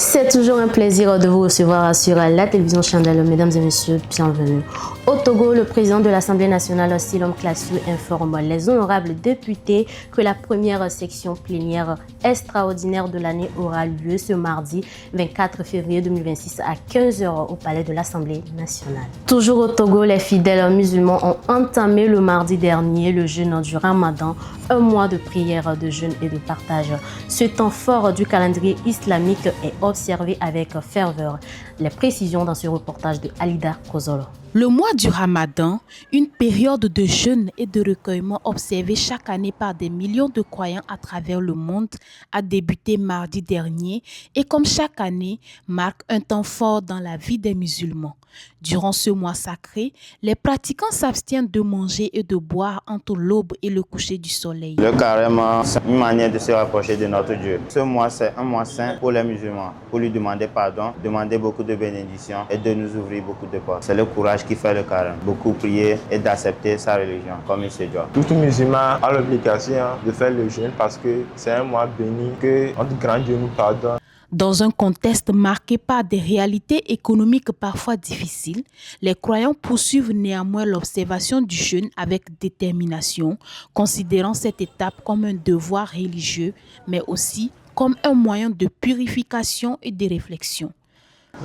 C'est toujours un plaisir de vous recevoir sur la télévision Chandelle. Mesdames et messieurs, bienvenue. Au Togo, le président de l'Assemblée nationale, Silom Klasu, informe les honorables députés que la première section plénière extraordinaire de l'année aura lieu ce mardi 24 février 2026 à 15h au palais de l'Assemblée nationale. Toujours au Togo, les fidèles musulmans ont entamé le mardi dernier le jeûne du Ramadan, un mois de prière, de jeûne et de partage. Ce temps fort du calendrier islamique est observé avec ferveur. Les précisions dans ce reportage de Alida Kozolo. Le mois du Ramadan, une période de jeûne et de recueillement observée chaque année par des millions de croyants à travers le monde, a débuté mardi dernier et comme chaque année, marque un temps fort dans la vie des musulmans. Durant ce mois sacré, les pratiquants s'abstiennent de manger et de boire entre l'aube et le coucher du soleil. Le carême, c'est une manière de se rapprocher de notre Dieu. Ce mois, c'est un mois saint pour les musulmans, pour lui demander pardon, demander beaucoup de bénédictions et de nous ouvrir beaucoup de portes. C'est le courage qui fait le carême. Beaucoup prier et d'accepter sa religion comme il se doit. Tout musulman a l'obligation de faire le jeûne parce que c'est un mois béni, que notre grand Dieu nous pardonne. Dans un contexte marqué par des réalités économiques parfois difficiles, les croyants poursuivent néanmoins l'observation du jeûne avec détermination, considérant cette étape comme un devoir religieux, mais aussi comme un moyen de purification et de réflexion.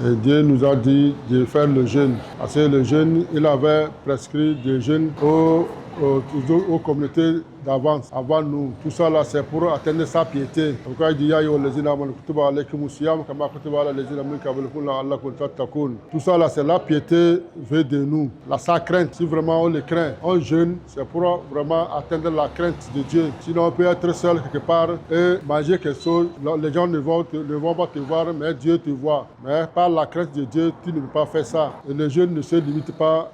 Et Dieu nous a dit de faire le jeûne. Parce que le jeûne, il avait prescrit des jeûnes aux communautés d'avance, avant nous. Tout ça là, c'est pour atteindre sa piété. Pourquoi il dit tout ça là, c'est la piété veut de nous. Sa crainte, si vraiment on le craint, on jeûne, c'est pour vraiment atteindre la crainte de Dieu. Sinon, on peut être seul quelque part et manger quelque chose. Les gens ne vont pas te voir, mais Dieu te voit. Mais par la crainte de Dieu, tu ne peux pas faire ça. Et le jeûne ne se limite pas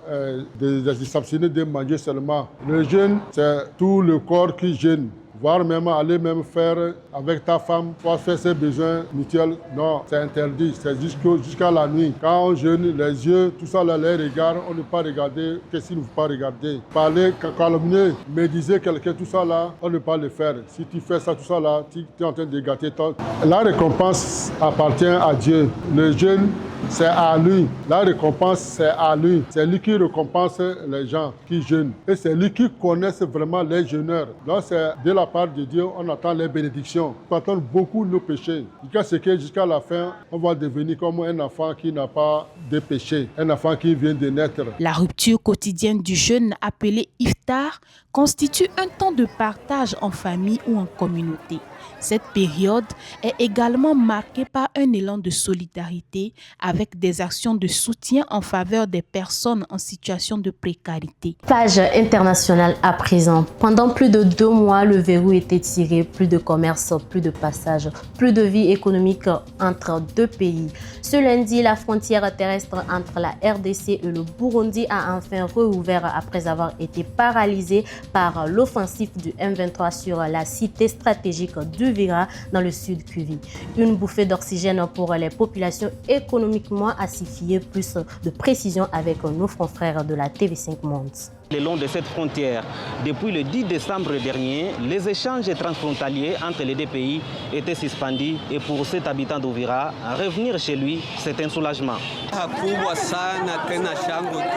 de s'abstenir de manger seulement. Le jeûne, c'est tout le corps qui jeûne. Voire même aller faire avec ta femme pour faire ses besoins mutuels. Non, c'est interdit. C'est jusqu'à la nuit. Quand on jeûne, les yeux, tout ça, là, les regards, on ne peut pas regarder. Qu'est-ce qu'il ne faut pas regarder? Parler, calomnier, médiser quelqu'un, tout ça là, on ne peut pas le faire. Si tu fais ça, tout ça là, tu es en train de gâter ton... La récompense appartient à Dieu. Le jeûne, c'est à lui. La récompense, c'est à lui. C'est lui qui récompense les gens qui jeûnent. Et c'est lui qui connaît vraiment les jeûneurs. Donc, c'est de la part de Dieu, on attend les bénédictions. On attend beaucoup nos péchés. Jusqu'à la fin, on va devenir comme un enfant qui n'a pas de péché. Un enfant qui vient de naître. La rupture quotidienne du jeûne appelé iftar constitue un temps de partage en famille ou en communauté. Cette période est également marquée par un élan de solidarité avec des actions de soutien en faveur des personnes en situation de précarité. Page internationale à présent. Pendant plus de 2 mois, le verrou était tiré. Plus de commerce, plus de passage, plus de vie économique entre deux pays. Ce lundi, la frontière terrestre entre la RDC et le Burundi a enfin rouvert après avoir été paralysée par l'offensive du M23 sur la cité stratégique du Vira dans le sud Kivu. Une bouffée d'oxygène pour les populations économiquement asphyxiées. Plus de précision avec nos confrères de la TV5 Monde. Le long de cette frontière, depuis le 10 décembre dernier, les échanges transfrontaliers entre les deux pays étaient suspendus et pour cet habitant d'Uvira, revenir chez lui, c'est un soulagement.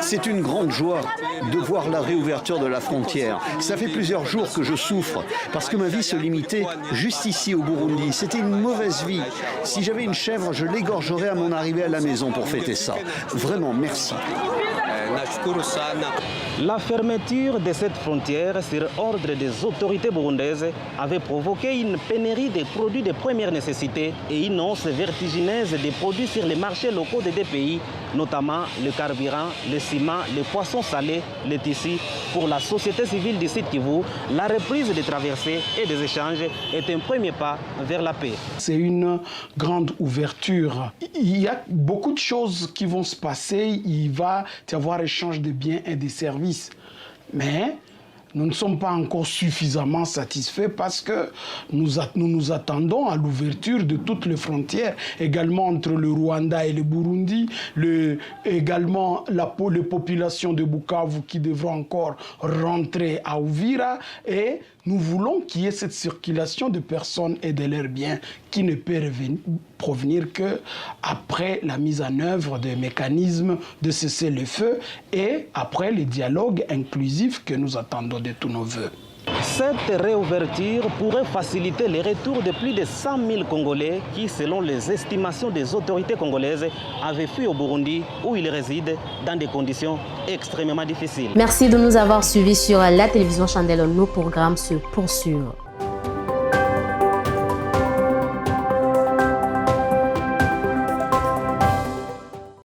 C'est une grande joie de voir la réouverture de la frontière. Ça fait plusieurs jours que je souffre parce que ma vie se limitait juste ici au Burundi. C'était une mauvaise vie. Si j'avais une chèvre, je l'égorgerais à mon arrivée à la maison pour fêter ça. Vraiment, merci. La fermeture de cette frontière sur ordre des autorités burundaises avait provoqué une pénurie de produits de première nécessité et une hausse vertigineuse des produits sur les marchés locaux des deux pays, notamment le carburant, le ciment, les poissons salés, les tissus. Pour la société civile du sud Kivu, la reprise des traversées et des échanges est un premier pas vers la paix. C'est une grande ouverture. Il y a beaucoup de choses qui vont se passer. Il va y avoir échange de biens et de services. Mais nous ne sommes pas encore suffisamment satisfaits parce que nous nous attendons à l'ouverture de toutes les frontières, également entre le Rwanda et le Burundi, également les populations de Bukavu qui devront encore rentrer à Uvira, et nous voulons qu'il y ait cette circulation de personnes et de leurs biens qui ne peut provenir qu'après la mise en œuvre des mécanismes de cessez-le-feu et après les dialogues inclusifs que nous attendons de tous nos voeux. Cette réouverture pourrait faciliter le retour de plus de 100 000 Congolais qui, selon les estimations des autorités congolaises, avaient fui au Burundi où ils résident dans des conditions extrêmement difficiles. Merci de nous avoir suivis sur la télévision Chandelle. Nos programmes se poursuivent.